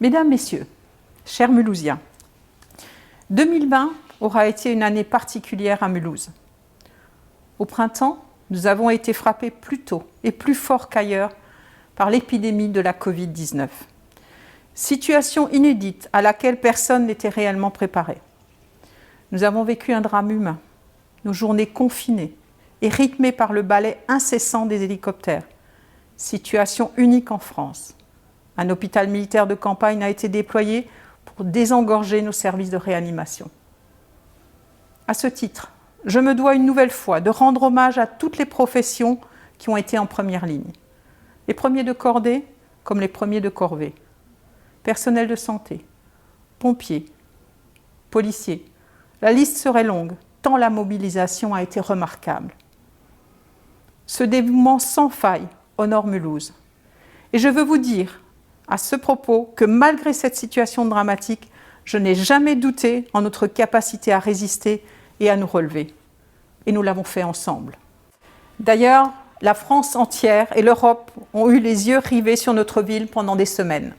Mesdames, Messieurs, chers Mulhousiens, 2020 aura été une année particulière à Mulhouse. Au printemps, nous avons été frappés plus tôt et plus fort qu'ailleurs par l'épidémie de la Covid-19. Situation inédite à laquelle personne n'était réellement préparé. Nous avons vécu un drame humain, nos journées confinées et rythmées par le balai incessant des hélicoptères. Situation unique en France. Un hôpital militaire de campagne a été déployé pour désengorger nos services de réanimation. À ce titre, je me dois une nouvelle fois de rendre hommage à toutes les professions qui ont été en première ligne. Les premiers de cordée comme les premiers de corvée. Personnel de santé, pompiers, policiers. La liste serait longue, tant la mobilisation a été remarquable. Ce dévouement sans faille honore Mulhouse. Et je veux vous dire, à ce propos, que malgré cette situation dramatique, je n'ai jamais douté en notre capacité à résister et à nous relever. Et nous l'avons fait ensemble. D'ailleurs, la France entière et l'Europe ont eu les yeux rivés sur notre ville pendant des semaines.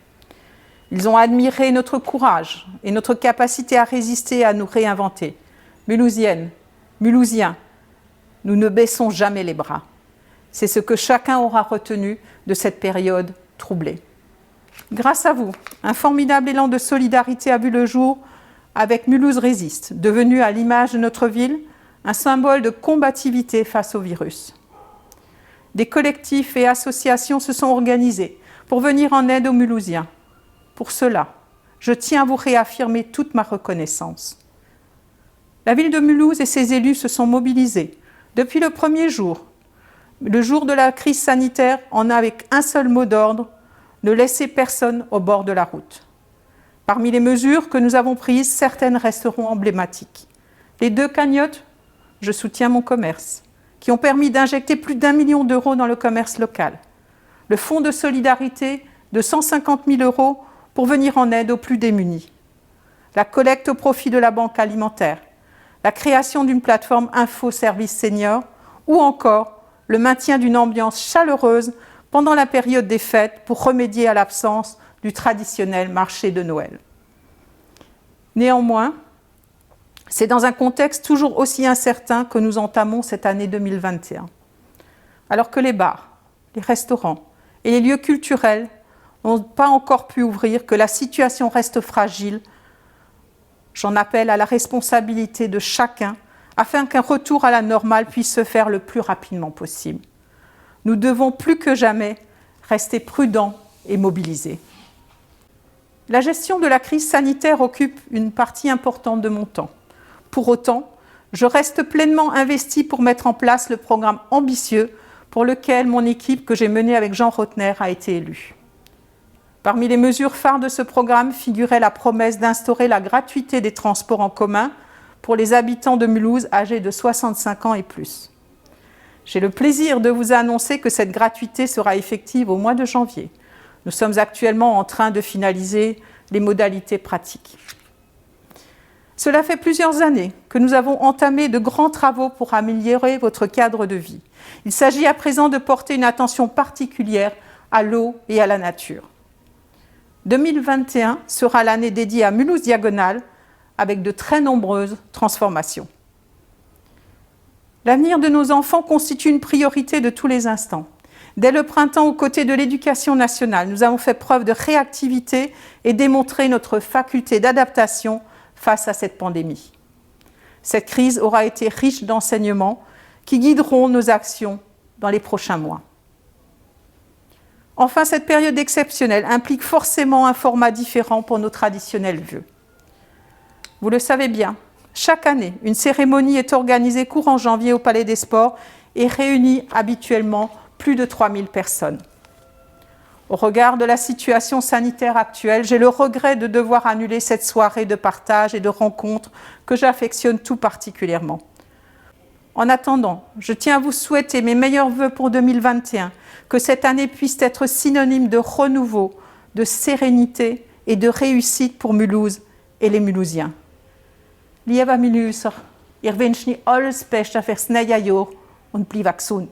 Ils ont admiré notre courage et notre capacité à résister et à nous réinventer. Mulhousiennes, Mulhousiens, nous ne baissons jamais les bras. C'est ce que chacun aura retenu de cette période troublée. Grâce à vous, un formidable élan de solidarité a vu le jour avec Mulhouse Résiste, devenu à l'image de notre ville un symbole de combativité face au virus. Des collectifs et associations se sont organisés pour venir en aide aux Mulhousiens. Pour cela, je tiens à vous réaffirmer toute ma reconnaissance. La ville de Mulhouse et ses élus se sont mobilisés depuis le premier jour, le jour de la crise sanitaire, avec un seul mot d'ordre: ne laissez personne au bord de la route. Parmi les mesures que nous avons prises, certaines resteront emblématiques. Les 2 cagnottes « Je soutiens mon commerce » qui ont permis d'injecter plus d'1 million d'euros dans le commerce local. Le fonds de solidarité de 150 000 euros pour venir en aide aux plus démunis. La collecte au profit de la banque alimentaire. La création d'une plateforme info-service senior ou encore le maintien d'une ambiance chaleureuse pendant la période des fêtes pour remédier à l'absence du traditionnel marché de Noël. Néanmoins, c'est dans un contexte toujours aussi incertain que nous entamons cette année 2021. Alors que les bars, les restaurants et les lieux culturels n'ont pas encore pu ouvrir, que la situation reste fragile, j'en appelle à la responsabilité de chacun afin qu'un retour à la normale puisse se faire le plus rapidement possible. Nous devons plus que jamais rester prudents et mobilisés. La gestion de la crise sanitaire occupe une partie importante de mon temps. Pour autant, je reste pleinement investie pour mettre en place le programme ambitieux pour lequel mon équipe que j'ai menée avec Jean Rotner a été élue. Parmi les mesures phares de ce programme figurait la promesse d'instaurer la gratuité des transports en commun pour les habitants de Mulhouse âgés de 65 ans et plus. J'ai le plaisir de vous annoncer que cette gratuité sera effective au mois de janvier. Nous sommes actuellement en train de finaliser les modalités pratiques. Cela fait plusieurs années que nous avons entamé de grands travaux pour améliorer votre cadre de vie. Il s'agit à présent de porter une attention particulière à l'eau et à la nature. 2021 sera l'année dédiée à Mulhouse Diagonale avec de très nombreuses transformations. L'avenir de nos enfants constitue une priorité de tous les instants. Dès le printemps, aux côtés de l'Éducation nationale, nous avons fait preuve de réactivité et démontré notre faculté d'adaptation face à cette pandémie. Cette crise aura été riche d'enseignements qui guideront nos actions dans les prochains mois. Enfin, cette période exceptionnelle implique forcément un format différent pour nos traditionnels vœux. Vous le savez bien, chaque année, une cérémonie est organisée courant janvier au Palais des Sports et réunit habituellement plus de 3000 personnes. Au regard de la situation sanitaire actuelle, j'ai le regret de devoir annuler cette soirée de partage et de rencontres que j'affectionne tout particulièrement. En attendant, je tiens à vous souhaiter mes meilleurs vœux pour 2021, que cette année puisse être synonyme de renouveau, de sérénité et de réussite pour Mulhouse et les Mulhousiens. Liebe Mulhouser, ich wünsche Ihnen alles Beste fürs neue Jahr und bleibe gesund.